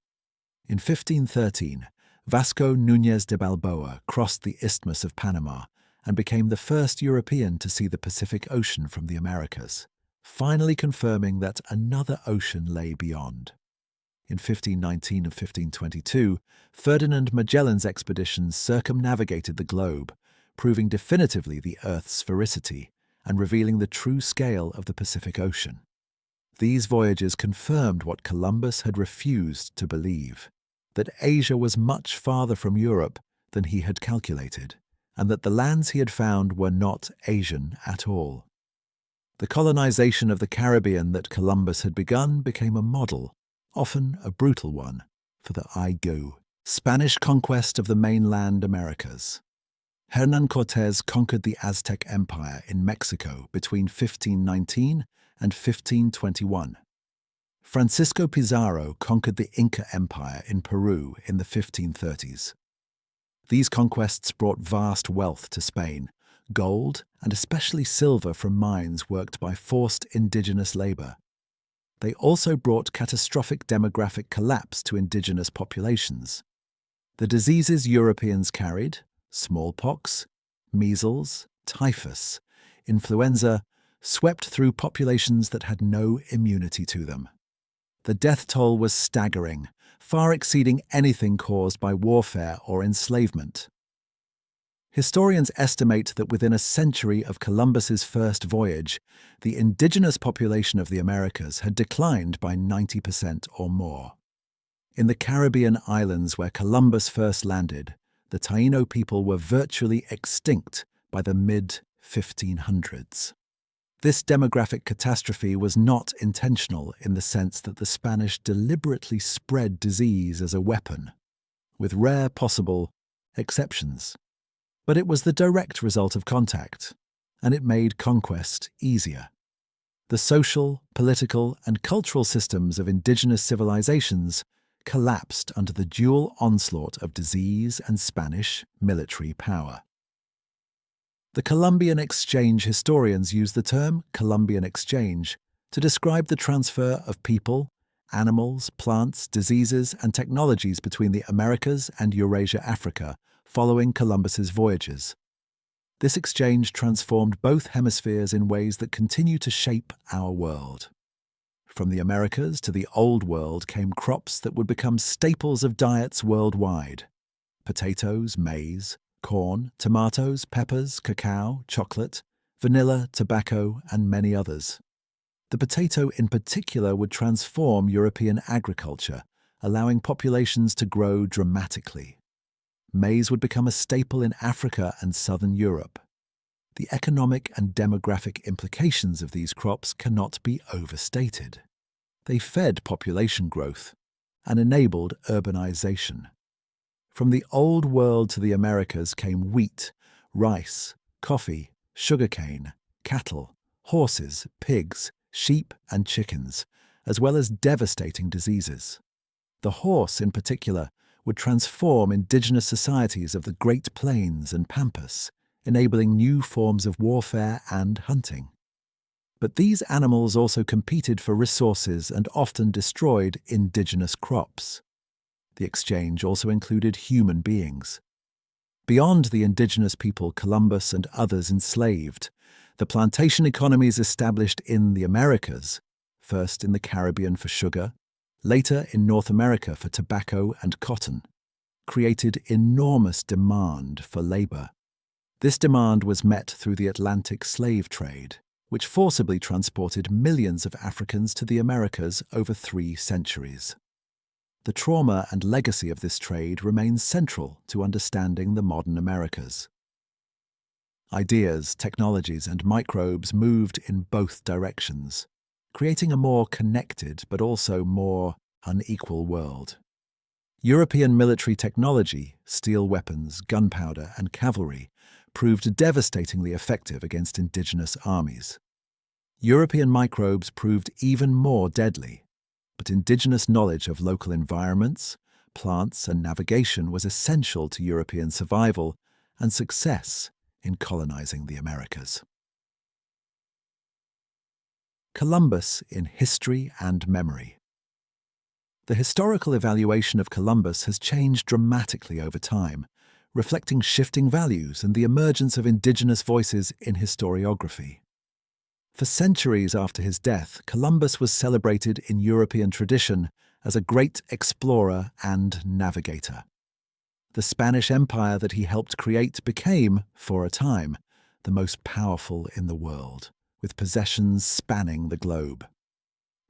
In 1513, Vasco Núñez de Balboa crossed the Isthmus of Panama and became the first European to see the Pacific Ocean from the Americas, finally confirming that another ocean lay beyond. In 1519 and 1522, Ferdinand Magellan's expeditions circumnavigated the globe, proving definitively the Earth's sphericity and revealing the true scale of the Pacific Ocean. These voyages confirmed what Columbus had refused to believe, that Asia was much farther from Europe than he had calculated, and that the lands he had found were not Asian at all. The colonization of the Caribbean that Columbus had begun became a model, often a brutal one, for the Spanish conquest of the mainland Americas. Hernán Cortés conquered the Aztec Empire in Mexico between 1519 and 1521. Francisco Pizarro conquered the Inca Empire in Peru in the 1530s. These conquests brought vast wealth to Spain, gold and especially silver from mines worked by forced indigenous labor. They also brought catastrophic demographic collapse to indigenous populations. The diseases Europeans carried, smallpox, measles, typhus, influenza, swept through populations that had no immunity to them. The death toll was staggering, far exceeding anything caused by warfare or enslavement. Historians estimate that within a century of Columbus's first voyage, the indigenous population of the Americas had declined by 90% or more. In the Caribbean islands where Columbus first landed, the Taíno people were virtually extinct by the mid-1500s. This demographic catastrophe was not intentional in the sense that the Spanish deliberately spread disease as a weapon, with rare possible exceptions. But it was the direct result of contact, and it made conquest easier. The social, political, and cultural systems of indigenous civilizations collapsed under the dual onslaught of disease and Spanish military power. The Columbian Exchange historians use the term Columbian Exchange to describe the transfer of people, animals, plants, diseases, and technologies between the Americas and Eurasia Africa following Columbus's voyages. This exchange transformed both hemispheres in ways that continue to shape our world. From the Americas to the Old World came crops that would become staples of diets worldwide: potatoes, maize, corn, tomatoes, peppers, cacao, chocolate, vanilla, tobacco, and many others. The potato in particular would transform European agriculture, allowing populations to grow dramatically. Maize would become a staple in Africa and southern Europe. The economic and demographic implications of these crops cannot be overstated. They fed population growth and enabled urbanization. From the Old World to the Americas came wheat, rice, coffee, sugarcane, cattle, horses, pigs, sheep, and chickens, as well as devastating diseases. The horse, in particular, would transform indigenous societies of the Great Plains and Pampas, enabling new forms of warfare and hunting. But these animals also competed for resources and often destroyed indigenous crops. The exchange also included human beings. Beyond the indigenous people Columbus and others enslaved, the plantation economies established in the Americas, first in the Caribbean for sugar, later in North America for tobacco and cotton, created enormous demand for labor. This demand was met through the Atlantic slave trade, which forcibly transported millions of Africans to the Americas over 3 centuries. The trauma and legacy of this trade remains central to understanding the modern Americas. Ideas, technologies, and microbes moved in both directions, creating a more connected but also more unequal world. European military technology, steel weapons, gunpowder, and cavalry proved devastatingly effective against indigenous armies. European microbes proved even more deadly, but indigenous knowledge of local environments, plants, and navigation was essential to European survival and success in colonizing the Americas. Columbus in history and memory. The historical evaluation of Columbus has changed dramatically over time, reflecting shifting values and the emergence of indigenous voices in historiography. For centuries after his death, Columbus was celebrated in European tradition as a great explorer and navigator. The Spanish Empire that he helped create became, for a time, the most powerful in the world, with possessions spanning the globe.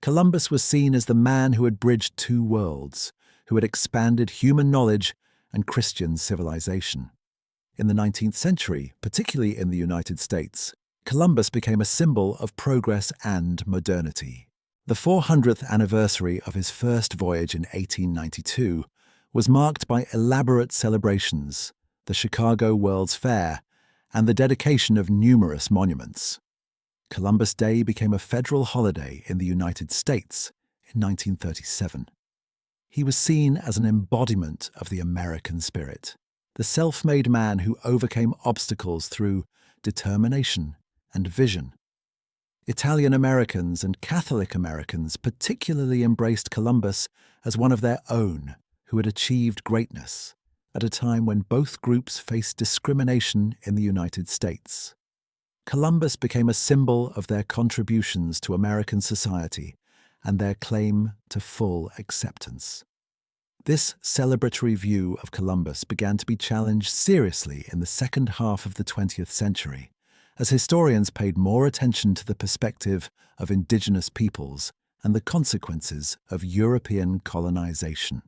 Columbus was seen as the man who had bridged 2 worlds, who had expanded human knowledge and Christian civilization. In the 19th century, particularly in the United States, Columbus became a symbol of progress and modernity. The 400th anniversary of his first voyage in 1892 was marked by elaborate celebrations, the Chicago World's Fair, and the dedication of numerous monuments. Columbus Day became a federal holiday in the United States in 1937. He was seen as an embodiment of the American spirit, the self-made man who overcame obstacles through determination and vision. Italian Americans and Catholic Americans particularly embraced Columbus as one of their own who had achieved greatness at a time when both groups faced discrimination in the United States. Columbus became a symbol of their contributions to American society and their claim to full acceptance. This celebratory view of Columbus began to be challenged seriously in the second half of the 20th century, as historians paid more attention to the perspective of indigenous peoples and the consequences of European colonization.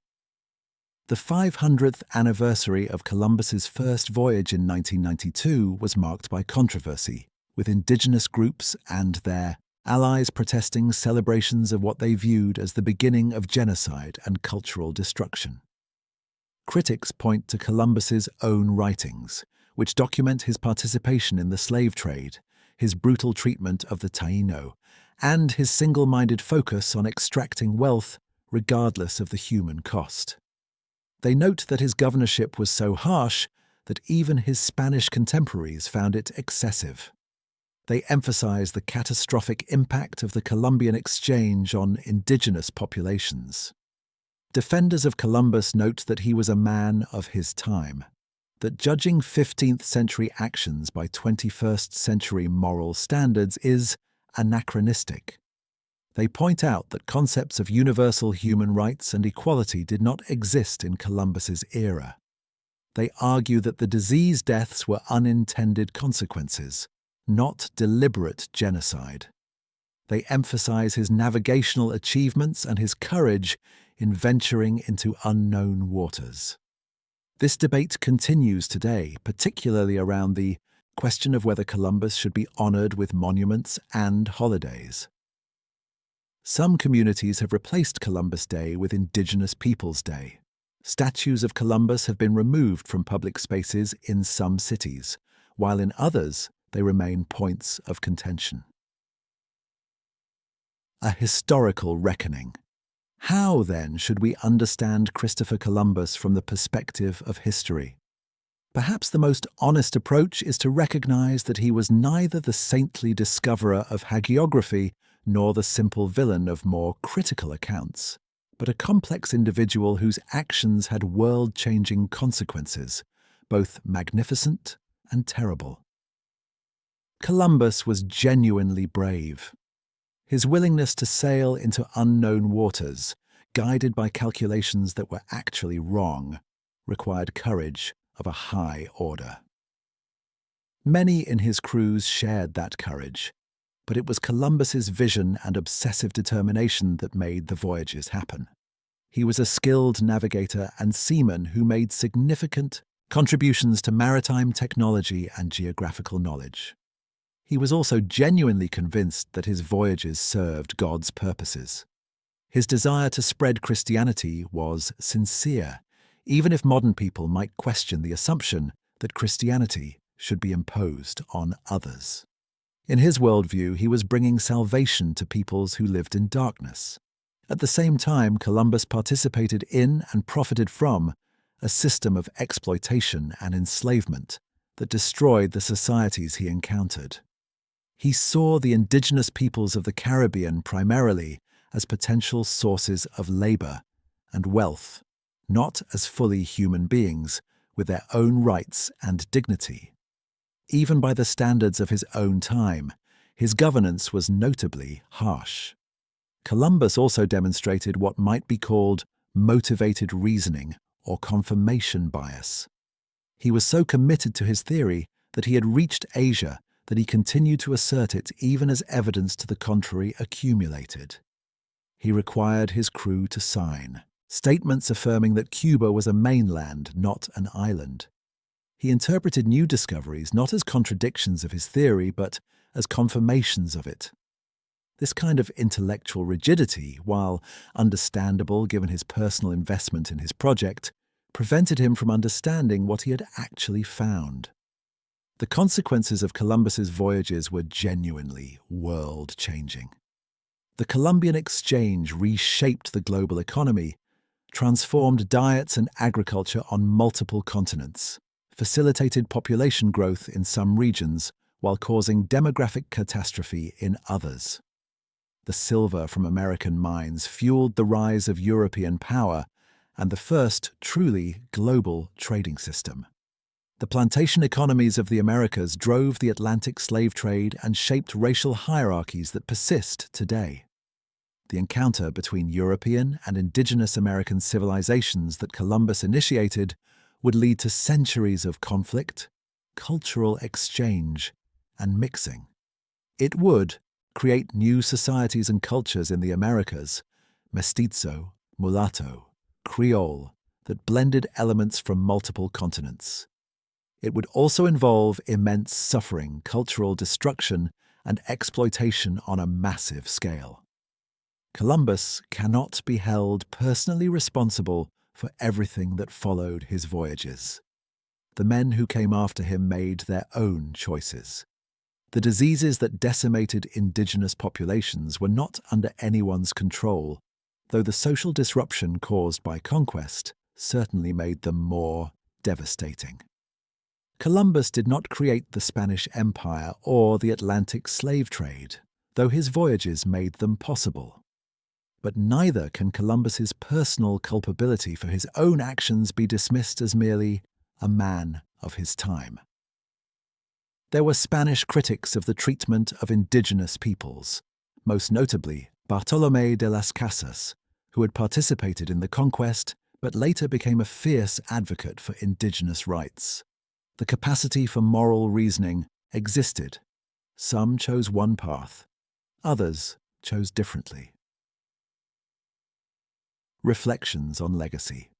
The 500th anniversary of Columbus's first voyage in 1992 was marked by controversy, with indigenous groups and their allies protesting celebrations of what they viewed as the beginning of genocide and cultural destruction. Critics point to Columbus's own writings, which document his participation in the slave trade, his brutal treatment of the Taino, and his single-minded focus on extracting wealth regardless of the human cost. They note that his governorship was so harsh that even his Spanish contemporaries found it excessive. They emphasize the catastrophic impact of the Columbian exchange on indigenous populations. Defenders of Columbus note that he was a man of his time, that judging 15th century actions by 21st century moral standards is anachronistic. They point out that concepts of universal human rights and equality did not exist in Columbus's era. They argue that the disease deaths were unintended consequences, not deliberate genocide. They emphasize his navigational achievements and his courage in venturing into unknown waters. This debate continues today, particularly around the question of whether Columbus should be honored with monuments and holidays. Some communities have replaced Columbus Day with Indigenous Peoples Day. Statues of Columbus have been removed from public spaces in some cities, while in others they remain points of contention. A historical reckoning. How, then, should we understand Christopher Columbus from the perspective of history? Perhaps the most honest approach is to recognize that he was neither the saintly discoverer of hagiography nor the simple villain of more critical accounts, but a complex individual whose actions had world-changing consequences, both magnificent and terrible. Columbus was genuinely brave. His willingness to sail into unknown waters, guided by calculations that were actually wrong, required courage of a high order. Many in his crews shared that courage, but it was Columbus's vision and obsessive determination that made the voyages happen. He was a skilled navigator and seaman who made significant contributions to maritime technology and geographical knowledge. He was also genuinely convinced that his voyages served God's purposes. His desire to spread Christianity was sincere, even if modern people might question the assumption that Christianity should be imposed on others. In his worldview, he was bringing salvation to peoples who lived in darkness. At the same time, Columbus participated in and profited from a system of exploitation and enslavement that destroyed the societies he encountered. He saw the indigenous peoples of the Caribbean primarily as potential sources of labor and wealth, not as fully human beings with their own rights and dignity. Even by the standards of his own time, his governance was notably harsh. Columbus also demonstrated what might be called motivated reasoning or confirmation bias. He was so committed to his theory that he had reached Asia that he continued to assert it even as evidence to the contrary accumulated. He required his crew to sign statements affirming that Cuba was a mainland, not an island. He interpreted new discoveries not as contradictions of his theory, but as confirmations of it. This kind of intellectual rigidity, while understandable given his personal investment in his project, prevented him from understanding what he had actually found. The consequences of Columbus's voyages were genuinely world-changing. The Columbian exchange reshaped the global economy, transformed diets and agriculture on multiple continents, facilitated population growth in some regions while causing demographic catastrophe in others. The silver from American mines fueled the rise of European power and the first truly global trading system. The plantation economies of the Americas drove the Atlantic slave trade and shaped racial hierarchies that persist today. The encounter between European and indigenous American civilizations that Columbus initiated would lead to centuries of conflict, cultural exchange, and mixing. It would create new societies and cultures in the Americas, mestizo, mulatto, Creole, that blended elements from multiple continents. It would also involve immense suffering, cultural destruction, and exploitation on a massive scale. Columbus cannot be held personally responsible for everything that followed his voyages. the men who came after him made their own choices. The diseases that decimated indigenous populations were not under anyone's control, though the social disruption caused by conquest certainly made them more devastating. Columbus did not create the Spanish Empire or the Atlantic slave trade, though his voyages made them possible. But neither can Columbus's personal culpability for his own actions be dismissed as merely a man of his time. There were Spanish critics of the treatment of indigenous peoples, most notably Bartolomé de las Casas, who had participated in the conquest but later became a fierce advocate for indigenous rights. The capacity for moral reasoning existed. Some chose one path, others chose differently. Reflections on legacy.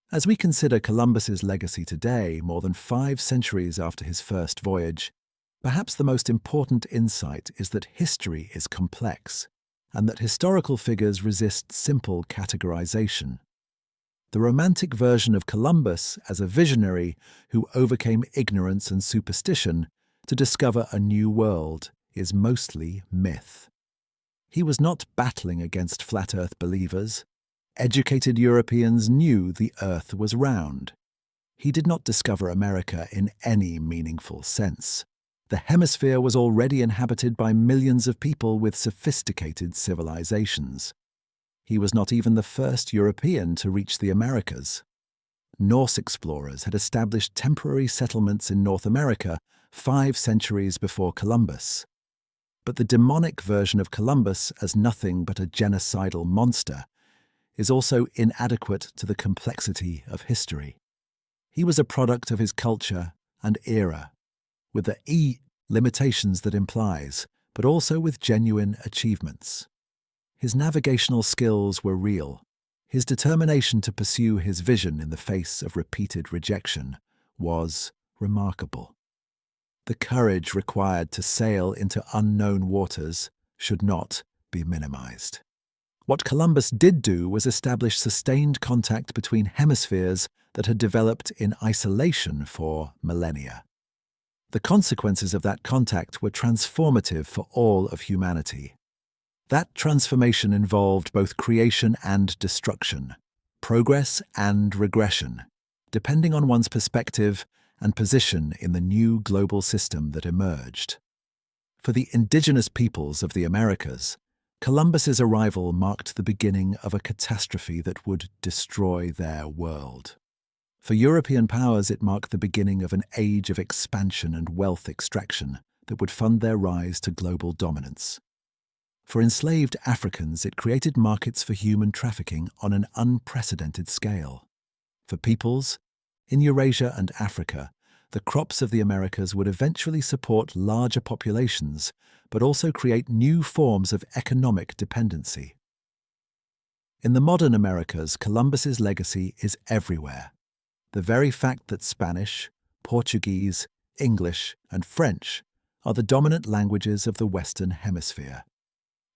As we consider Columbus's legacy today, more than 5 centuries after his first voyage, perhaps the most important insight is that history is complex and that historical figures resist simple categorization. The romantic version of Columbus as a visionary who overcame ignorance and superstition to discover a new world is mostly myth. He was not battling against flat Earth believers. Educated Europeans knew the Earth was round. He did not discover America in any meaningful sense. The hemisphere was already inhabited by millions of people with sophisticated civilizations. He was not even the first European to reach the Americas. Norse explorers had established temporary settlements in North America 5 centuries before Columbus. But the demonic version of Columbus as nothing but a genocidal monster is also inadequate to the complexity of history. He was a product of his culture and era, with the limitations that implies, but also with genuine achievements. His navigational skills were real. His determination to pursue his vision in the face of repeated rejection was remarkable. The courage required to sail into unknown waters should not be minimized. What Columbus did do was establish sustained contact between hemispheres that had developed in isolation for millennia. The consequences of that contact were transformative for all of humanity. That transformation involved both creation and destruction, progress and regression, depending on one's perspective and position in the new global system that emerged. For the indigenous peoples of the Americas, Columbus's arrival marked the beginning of a catastrophe that would destroy their world. For European powers, it marked the beginning of an age of expansion and wealth extraction that would fund their rise to global dominance. For enslaved Africans, it created markets for human trafficking on an unprecedented scale. For peoples in Eurasia and Africa, the crops of the Americas would eventually support larger populations, but also create new forms of economic dependency. In the modern Americas, Columbus's legacy is everywhere. The very fact that Spanish, Portuguese, English, and French are the dominant languages of the Western Hemisphere,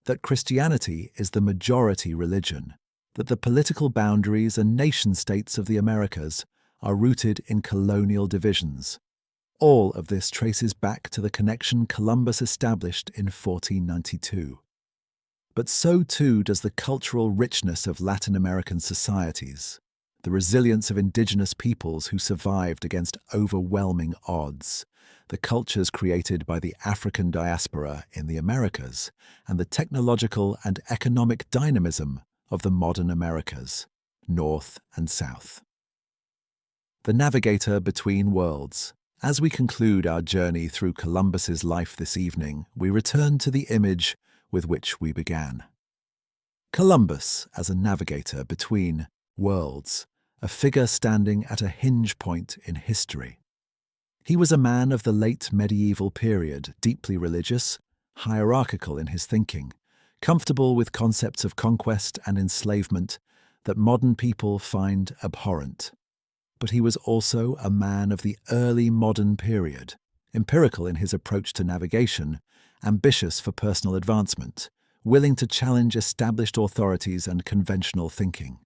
that Christianity is the majority religion, that the political boundaries and nation-states of the Americas are rooted in colonial divisions. All of this traces back to the connection Columbus established in 1492. But so too does the cultural richness of Latin American societies, the resilience of indigenous peoples who survived against overwhelming odds, the cultures created by the African diaspora in the Americas, and the technological and economic dynamism of the modern Americas, North and South. The Navigator Between Worlds. As we conclude our journey through Columbus's life this evening, we return to the image with which we began. Columbus as a navigator between worlds, a figure standing at a hinge point in history. He was a man of the late medieval period, deeply religious, hierarchical in his thinking, comfortable with concepts of conquest and enslavement that modern people find abhorrent. But he was also a man of the early modern period, empirical in his approach to navigation, ambitious for personal advancement, willing to challenge established authorities and conventional thinking.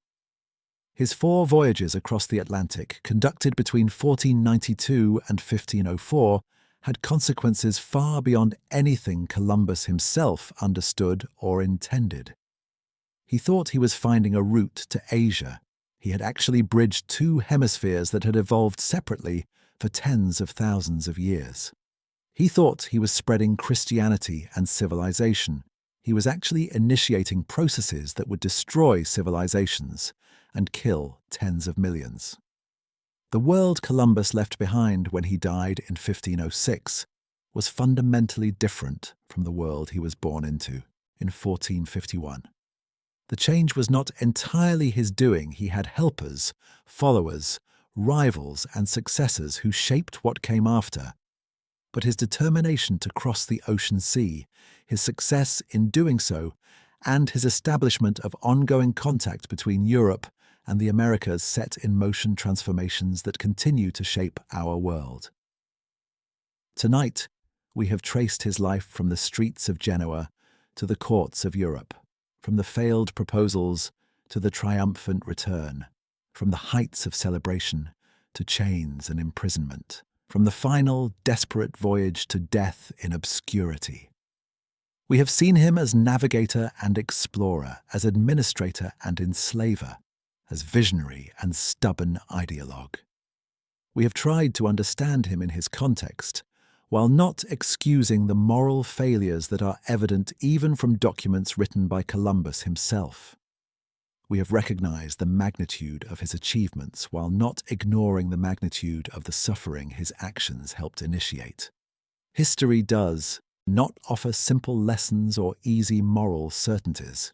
His 4 voyages across the Atlantic, conducted between 1492 and 1504, had consequences far beyond anything Columbus himself understood or intended. He thought he was finding a route to Asia. He had actually bridged 2 hemispheres that had evolved separately for tens of thousands of years. He thought he was spreading Christianity and civilization. He was actually initiating processes that would destroy civilizations and kill tens of millions. The world Columbus left behind when he died in 1506 was fundamentally different from the world he was born into in 1451. The change was not entirely his doing. He had helpers, followers, rivals, and successors who shaped what came after. But his determination to cross the ocean sea, his success in doing so, and his establishment of ongoing contact between Europe and the Americas set in motion transformations that continue to shape our world. Tonight, we have traced his life from the streets of Genoa to the courts of Europe, from the failed proposals to the triumphant return, from the heights of celebration to chains and imprisonment, from the final desperate voyage to death in obscurity. We have seen him as navigator and explorer, as administrator and enslaver, as visionary and stubborn ideologue. We have tried to understand him in his context, while not excusing the moral failures that are evident even from documents written by Columbus himself. We have recognized the magnitude of his achievements while not ignoring the magnitude of the suffering his actions helped initiate. History does not offer simple lessons or easy moral certainties.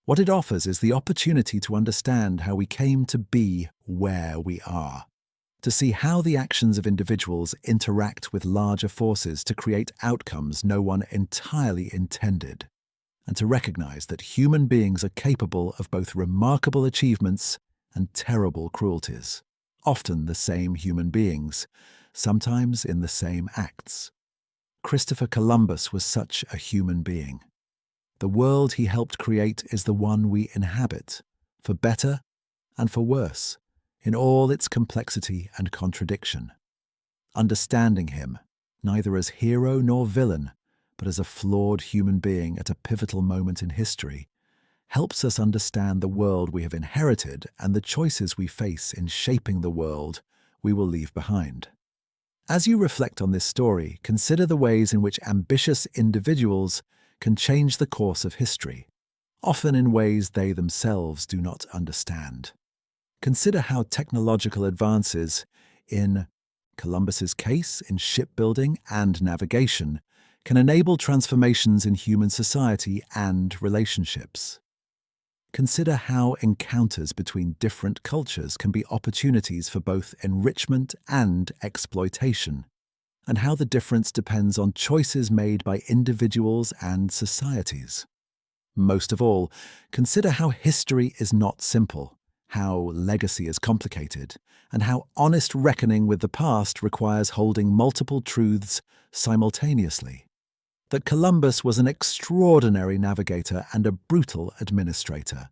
What it offers is the opportunity to understand how we came to be where we are, to see how the actions of individuals interact with larger forces to create outcomes no one entirely intended, and to recognize that human beings are capable of both remarkable achievements and terrible cruelties, often the same human beings, sometimes in the same acts. Christopher Columbus was such a human being. The world he helped create is the one we inhabit, for better and for worse, in all its complexity and contradiction. Understanding him, neither as hero nor villain, but as a flawed human being at a pivotal moment in history, helps us understand the world we have inherited and the choices we face in shaping the world we will leave behind. As you reflect on this story, consider the ways in which ambitious individuals can change the course of history, often in ways they themselves do not understand. Consider how technological advances, in Columbus's case in shipbuilding and navigation, can enable transformations in human society and relationships. Consider how encounters between different cultures can be opportunities for both enrichment and exploitation, and how the difference depends on choices made by individuals and societies. Most of all, consider how history is not simple, how legacy is complicated, and how honest reckoning with the past requires holding multiple truths simultaneously. That Columbus was an extraordinary navigator and a brutal administrator,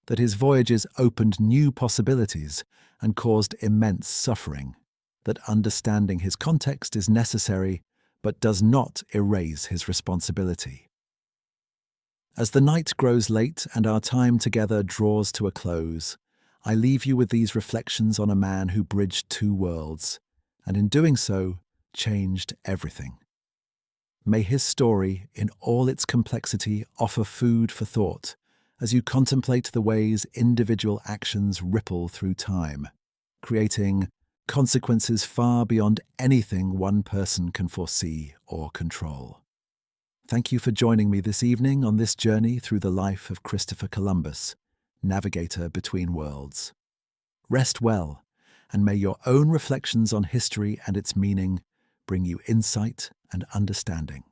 that his voyages opened new possibilities and caused immense suffering, that understanding his context is necessary but does not erase his responsibility. As the night grows late and our time together draws to a close, I leave you with these reflections on a man who bridged 2 worlds, and in doing so, changed everything. May his story, in all its complexity, offer food for thought as you contemplate the ways individual actions ripple through time, creating consequences far beyond anything one person can foresee or control. Thank you for joining me this evening on this journey through the life of Christopher Columbus, navigator between worlds. Rest well, and may your own reflections on history and its meaning bring you insight and understanding.